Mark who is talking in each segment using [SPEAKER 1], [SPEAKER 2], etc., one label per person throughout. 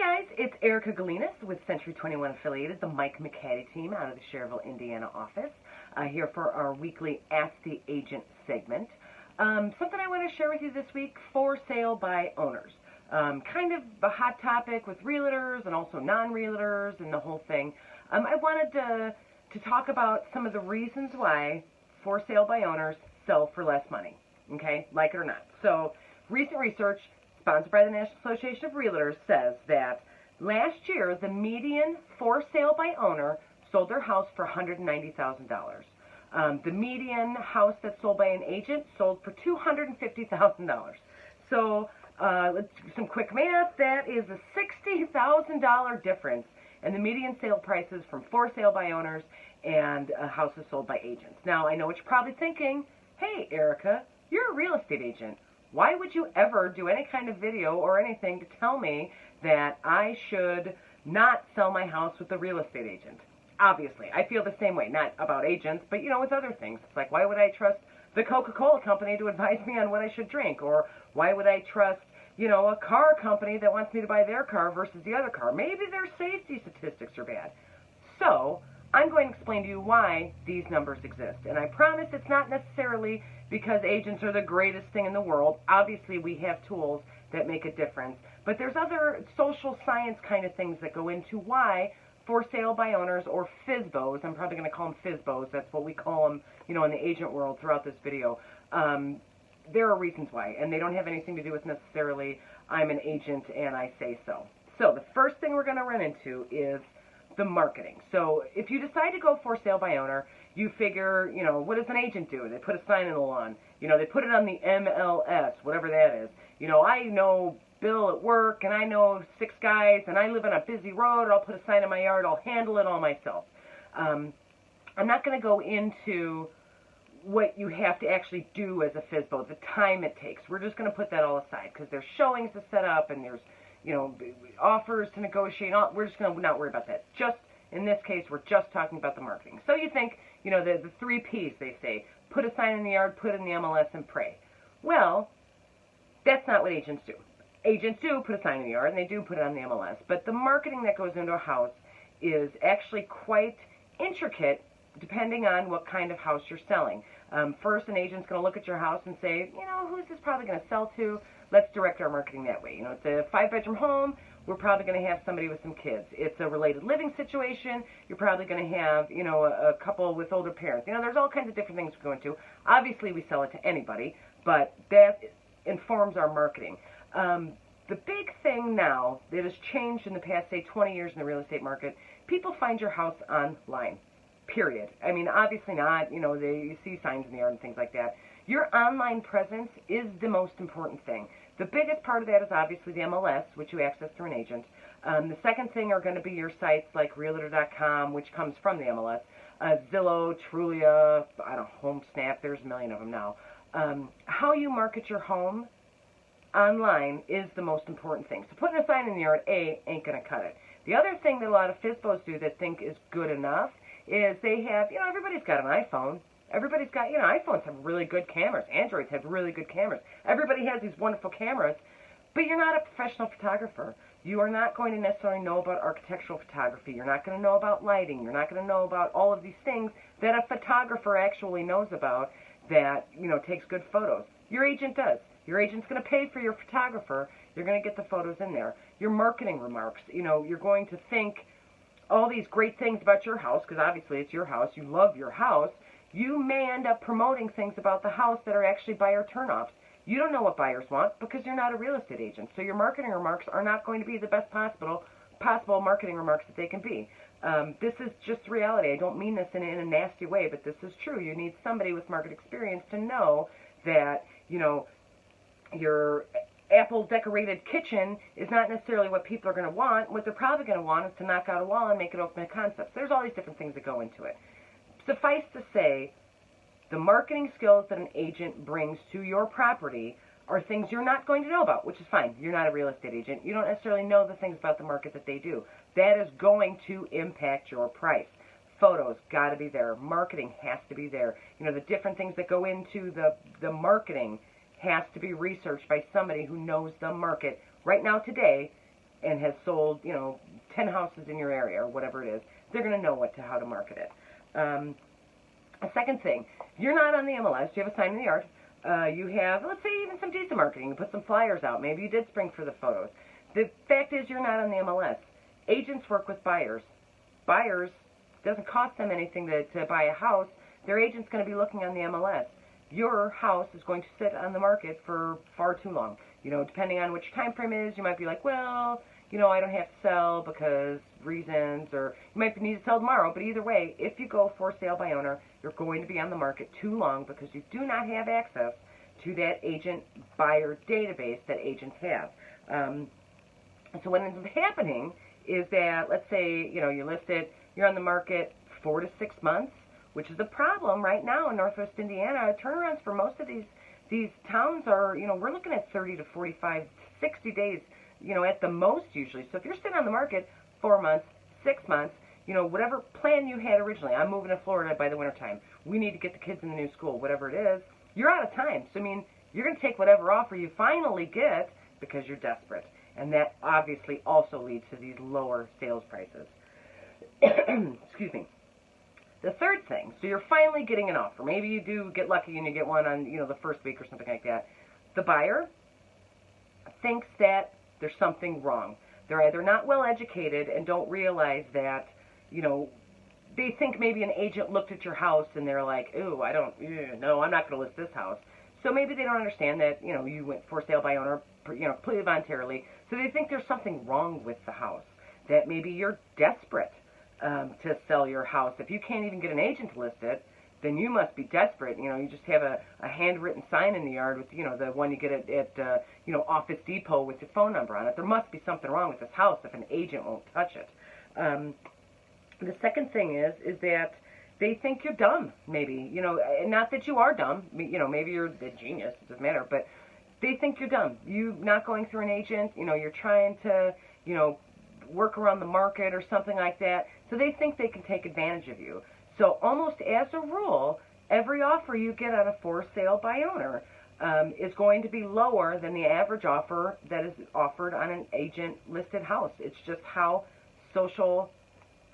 [SPEAKER 1] Guys, it's Erica Galinas with Century 21 Affiliated, the Mike McCaddy team out of the Cherville, Indiana office, here for our weekly Ask the Agent segment. Something I want to share with you this week, for sale by owners. Kind of a hot topic with realtors and also non-realtors and the whole thing. I wanted to talk about some of the reasons why for sale by owners sell for less money, okay, like it or not. So recent research sponsored by the National Association of Realtors says that last year the median for sale by owner sold their house for $190,000. The median house that's sold by an agent sold for $250,000. So let's do some quick math. That is a $60,000 difference in the median sale prices from for sale by owners and houses sold by agents. Now, I know what you're probably thinking. Hey, Erica, you're a real estate agent. Why would you ever do any kind of video or anything to tell me that I should not sell my house with a real estate agent? Obviously, I feel the same way, not about agents, but, with other things. It's like, why would I trust the Coca-Cola company to advise me on what I should drink? Or why would I trust, a car company that wants me to buy their car versus the other car? Maybe their safety statistics are bad. So I'm going to explain to you why these numbers exist. And I promise it's not necessarily because agents are the greatest thing in the world. Obviously, we have tools that make a difference. But there's other social science kind of things that go into why for sale by owners, or FSBOs, I'm probably going to call them FSBOs, that's what we call them, in the agent world throughout this video. There are reasons why, and they don't have anything to do with necessarily I'm an agent and I say so. So the first thing we're going to run into is the marketing. So if you decide to go for sale by owner, you figure, what does an agent do? They put a sign in the lawn. They put it on the MLS, whatever that is. I know Bill at work, and I know 6 guys, and I live on a busy road, I'll put a sign in my yard, I'll handle it all myself. I'm not going to go into what you have to actually do as a FSBO, the time it takes. We're just going to put that all aside, because there's showings to set up, and there's offers to negotiate. We're just going to not worry about that. Just in this case, we're just talking about the marketing. So you think, the 3 Ps they say, put a sign in the yard, put it in the MLS, and pray. Well, that's not what agents do. Agents do put a sign in the yard, and they do put it on the MLS. But the marketing that goes into a house is actually quite intricate, depending on what kind of house you're selling. First, an agent's going to look at your house and say, who's this probably going to sell to? Let's direct our marketing that way. It's a 5-bedroom home. We're probably going to have somebody with some kids. It's a related living situation. You're probably going to have, a couple with older parents. There's all kinds of different things we go into. Obviously, we sell it to anybody, but that informs our marketing. The big thing now that has changed in the past, say, 20 years in the real estate market, people find your house online, period. I mean, obviously not, you see signs in the yard and things like that. Your online presence is the most important thing. The biggest part of that is obviously the MLS, which you access through an agent. The second thing are going to be your sites like Realtor.com, which comes from the MLS, Zillow, Trulia, HomeSnap, there's a million of them now. How you market your home online is the most important thing. So putting a sign in the yard, ain't going to cut it. The other thing that a lot of FSBOs do that think is good enough is they have, everybody's got an iPhone. Everybody's got, iPhones have really good cameras. Androids have really good cameras. Everybody has these wonderful cameras, but you're not a professional photographer. You are not going to necessarily know about architectural photography. You're not going to know about lighting. You're not going to know about all of these things that a photographer actually knows about that, takes good photos. Your agent does. Your agent's going to pay for your photographer. You're going to get the photos in there. Your marketing remarks, you're going to think all these great things about your house, because obviously it's your house. You love your house. You may end up promoting things about the house that are actually buyer turnoffs. You don't know what buyers want because you're not a real estate agent. So your marketing remarks are not going to be the best possible marketing remarks that they can be. This is just reality. I don't mean this in a nasty way, but this is true. You need somebody with market experience to know that, your apple-decorated kitchen is not necessarily what people are going to want. What they're probably going to want is to knock out a wall and make it open concepts. There's all these different things that go into it. Suffice to say, the marketing skills that an agent brings to your property are things you're not going to know about, which is fine. You're not a real estate agent. You don't necessarily know the things about the market that they do. That is going to impact your price. Photos got to be there. Marketing has to be there. The different things that go into the marketing has to be researched by somebody who knows the market. Right now, today, and has sold, 10 houses in your area or whatever it is, they're going to know how to market it. A second thing, you're not on the MLS, you have a sign in the yard, you have, let's say, even some decent marketing, you put some flyers out, maybe you did spring for the photos. The fact is you're not on the MLS. Agents work with buyers. Buyers, doesn't cost them anything to buy a house. Their agent's going to be looking on the MLS. Your house is going to sit on the market for far too long. Depending on which time frame it is, you might be like, well, I don't have to sell because reasons, or you might need to sell tomorrow. But either way, if you go for sale by owner, you're going to be on the market too long because you do not have access to that agent buyer database that agents have. So what ends up happening is that, let's say, you list it, you're on the market 4 to 6 months, which is a problem right now in Northwest Indiana. Turnarounds for most of these towns are, we're looking at 30 to 45, 60 days, at the most usually. So if you're sitting on the market 4 months, 6 months, whatever plan you had originally, I'm moving to Florida by the wintertime, we need to get the kids in the new school, whatever it is, you're out of time. So, you're going to take whatever offer you finally get because you're desperate. And that obviously also leads to these lower sales prices. Excuse me. The third thing, so you're finally getting an offer. Maybe you do get lucky and you get one on, the first week or something like that. The buyer thinks that there's something wrong. They're either not well educated and don't realize that, they think maybe an agent looked at your house and they're like, ooh, no, I'm not going to list this house. So maybe they don't understand that, you went for sale by owner, completely voluntarily. So they think there's something wrong with the house, that maybe you're desperate to sell your house. If you can't even get an agent to list it, then you must be desperate. You just have a handwritten sign in the yard with, the one you get at Office Depot with your phone number on it. There must be something wrong with this house if an agent won't touch it. The second thing is that they think you're dumb, maybe. Not that you are dumb. Maybe you're a genius. It doesn't matter. But they think you're dumb. You not going through an agent. You're trying to, work around the market or something like that. So they think they can take advantage of you. So almost as a rule, every offer you get on a for sale by owner is going to be lower than the average offer that is offered on an agent-listed house. It's just how social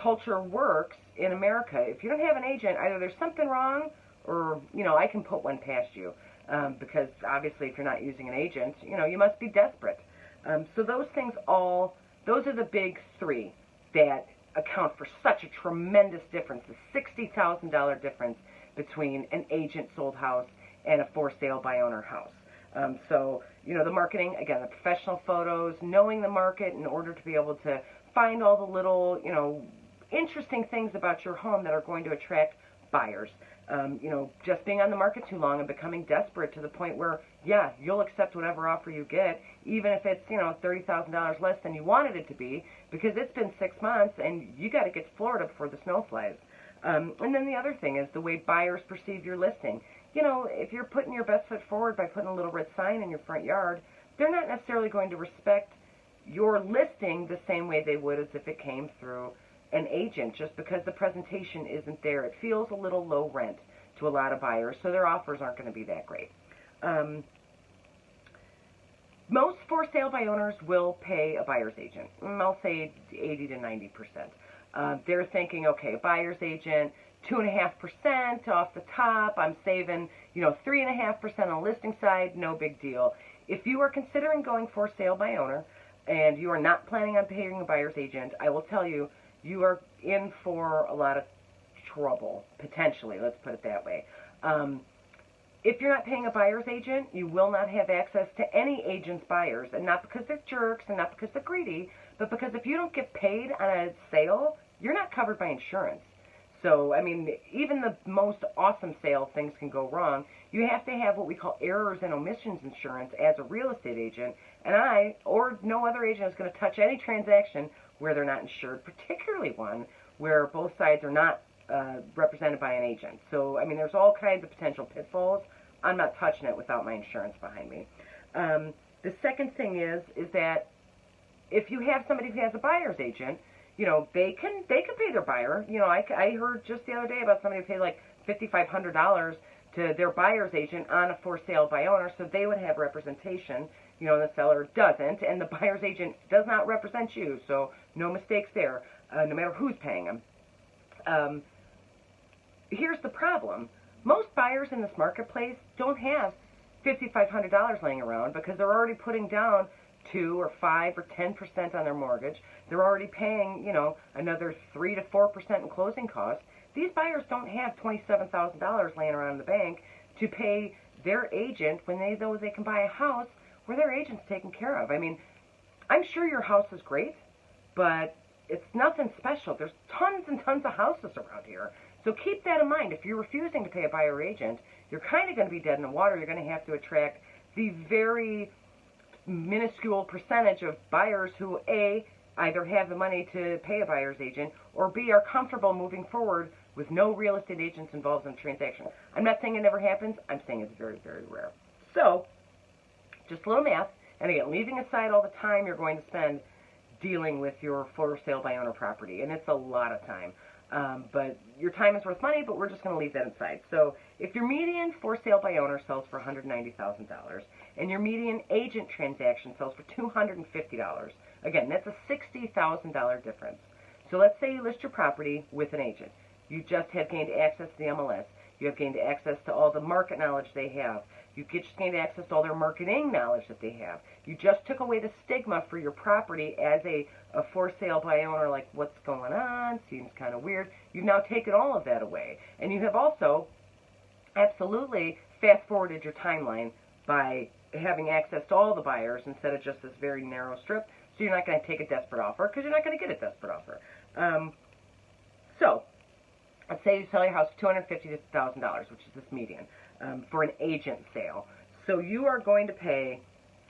[SPEAKER 1] culture works in America. If you don't have an agent, either there's something wrong or, I can put one past you. Because obviously if you're not using an agent, you must be desperate. So those are the big three that account for such a tremendous difference, the $60,000 difference between an agent-sold house and a for-sale by owner house. So, the marketing, again, the professional photos, knowing the market in order to be able to find all the little, interesting things about your home that are going to attract buyers. Just being on the market too long and becoming desperate to the point where, yeah, you'll accept whatever offer you get, even if it's, $30,000 less than you wanted it to be, because it's been 6 months and you got to get to Florida before the snow flies. And then the other thing is the way buyers perceive your listing. If you're putting your best foot forward by putting a little red sign in your front yard, they're not necessarily going to respect your listing the same way they would as if it came through an agent, just because the presentation isn't there. It feels a little low rent to a lot of buyers, so their offers aren't going to be that great. Most for sale by owners will pay a buyer's agent. I'll say 80 to 90%. They're thinking, okay, buyer's agent, 2.5% off the top. I'm saving, 3.5% on the listing side. No big deal. If you are considering going for sale by owner and you are not planning on paying a buyer's agent, I will tell you, you are in for a lot of trouble, potentially. Let's put it that way. If you're not paying a buyer's agent, you will not have access to any agent's buyers, and not because they're jerks and not because they're greedy, but because if you don't get paid on a sale, you're not covered by insurance. So, even the most awesome sale, things can go wrong. You have to have what we call errors and omissions insurance as a real estate agent, and I, or no other agent, is going to touch any transaction where they're not insured, particularly one where both sides are not represented by an agent. So, there's all kinds of potential pitfalls. I'm not touching it without my insurance behind me. The second thing is that if you have somebody who has a buyer's agent, they can pay their buyer. I heard just the other day about somebody who paid like $5,500 to their buyer's agent on a for sale by owner, so they would have representation. the seller doesn't, and the buyer's agent does not represent you, so no mistakes there, no matter who's paying them. Here's the problem. Most buyers in this marketplace don't have $5,500 laying around because they're already putting down 2 or 5 or 10% on their mortgage. They're already paying, another 3 to 4% in closing costs. These buyers don't have $27,000 laying around in the bank to pay their agent when they know they can buy a house where their agent's taken care of. I mean, I'm sure your house is great, but it's nothing special. There's tons and tons of houses around here. So keep that in mind. If you're refusing to pay a buyer agent, you're kind of going to be dead in the water. You're going to have to attract the very minuscule percentage of buyers who, A, either have the money to pay a buyer's agent, or B, are comfortable moving forward with no real estate agents involved in the transaction. I'm not saying it never happens. I'm saying it's very, very rare. So, just a little math, and again, leaving aside all the time you're going to spend dealing with your for sale by owner property, and it's a lot of time. But your time is worth money, but we're just going to leave that aside. So if your median for sale by owner sells for $190,000 and your median agent transaction sells for $250, again, that's a $60,000 difference. So let's say you list your property with an agent. You just have gained access to the MLS. You have gained access to all the market knowledge they have. You just gained access to all their marketing knowledge that they have. You just took away the stigma for your property as a for sale by owner, like what's going on, seems kind of weird. You've now taken all of that away. And you have also absolutely fast-forwarded your timeline by having access to all the buyers instead of just this very narrow strip. So you're not going to take a desperate offer because you're not going to get a desperate offer. So let's say you sell your house for $250,000, which is this median, for an agent sale. So you are going to pay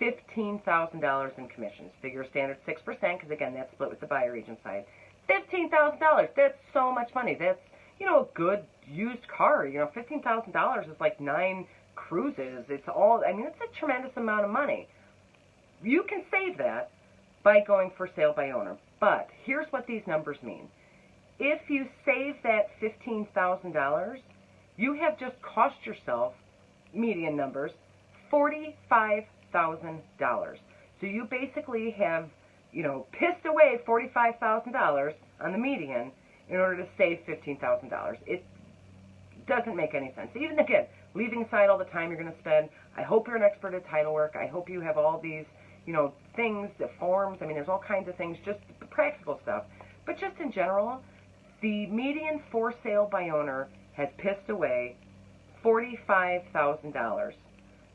[SPEAKER 1] $15,000 in commissions. Figure a standard 6%, because again, that's split with the buyer agent side. $15,000, that's so much money. That's, a good used car. $15,000 is like 9 cruises. It's a tremendous amount of money. You can save that by going for sale by owner. But here's what these numbers mean. If you save that $15,000, you have just cost yourself, median numbers, $45,000. So you basically have, pissed away $45,000 on the median in order to save $15,000. It doesn't make any sense. Even again, leaving aside all the time you're going to spend, I hope you're an expert at title work. I hope you have all these, things, the forms. There's all kinds of things, just the practical stuff. But just in general, the median for sale by owner has pissed away $45,000.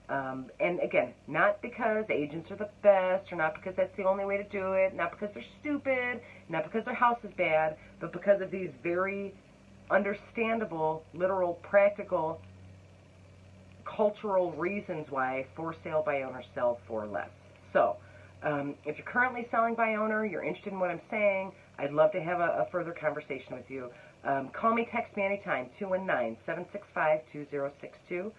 [SPEAKER 1] And again, not because agents are the best, or not because that's the only way to do it, not because they're stupid, not because their house is bad, but because of these very understandable, literal, practical, cultural reasons why for sale by owner sell for less. So, if you're currently selling by owner, you're interested in what I'm saying, I'd love to have a further conversation with you. Call me, text me anytime, 219-765-2062.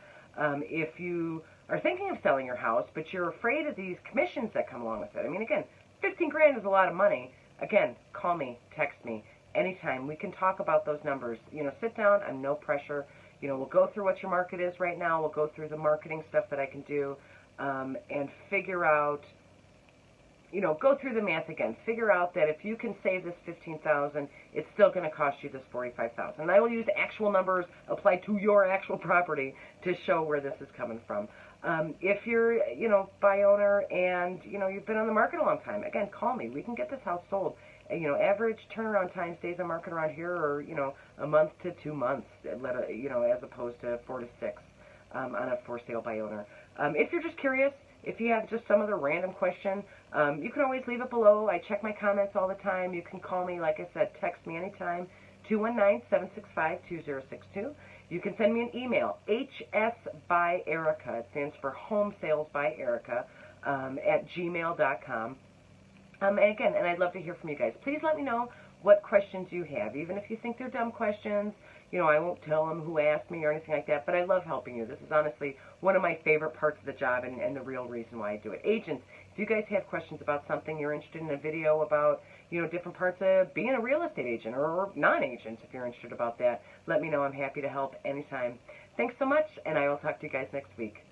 [SPEAKER 1] If you are thinking of selling your house, but you're afraid of these commissions that come along with it. Again, 15 grand is a lot of money. Again, call me, text me anytime. We can talk about those numbers. Sit down. I'm no pressure. We'll go through what your market is right now. We'll go through the marketing stuff that I can do, and figure out, go through the math again. Figure out that if you can save this $15,000, it's still going to cost you this $45,000. And I will use actual numbers applied to your actual property to show where this is coming from. If you're, by owner and, you've been on the market a long time, again, call me. We can get this house sold. Average turnaround time stays on market around here are, a month to 2 months, as opposed to 4 to 6 on a for sale by owner. If you're just curious, if you have just some other random question, you can always leave it below. I check my comments all the time. You can call me, like I said, text me anytime, 219-765-2062. You can send me an email, hsbyerica, it stands for Home Sales by Erica, at gmail.com. And again, and I'd love to hear from you guys. Please let me know what questions you have, even if you think they're dumb questions. I won't tell them who asked me or anything like that, but I love helping you. This is honestly one of my favorite parts of the job and the real reason why I do it. Agents, if you guys have questions about something, you're interested in a video about, different parts of being a real estate agent or non-agents, if you're interested about that, let me know. I'm happy to help anytime. Thanks so much, and I will talk to you guys next week.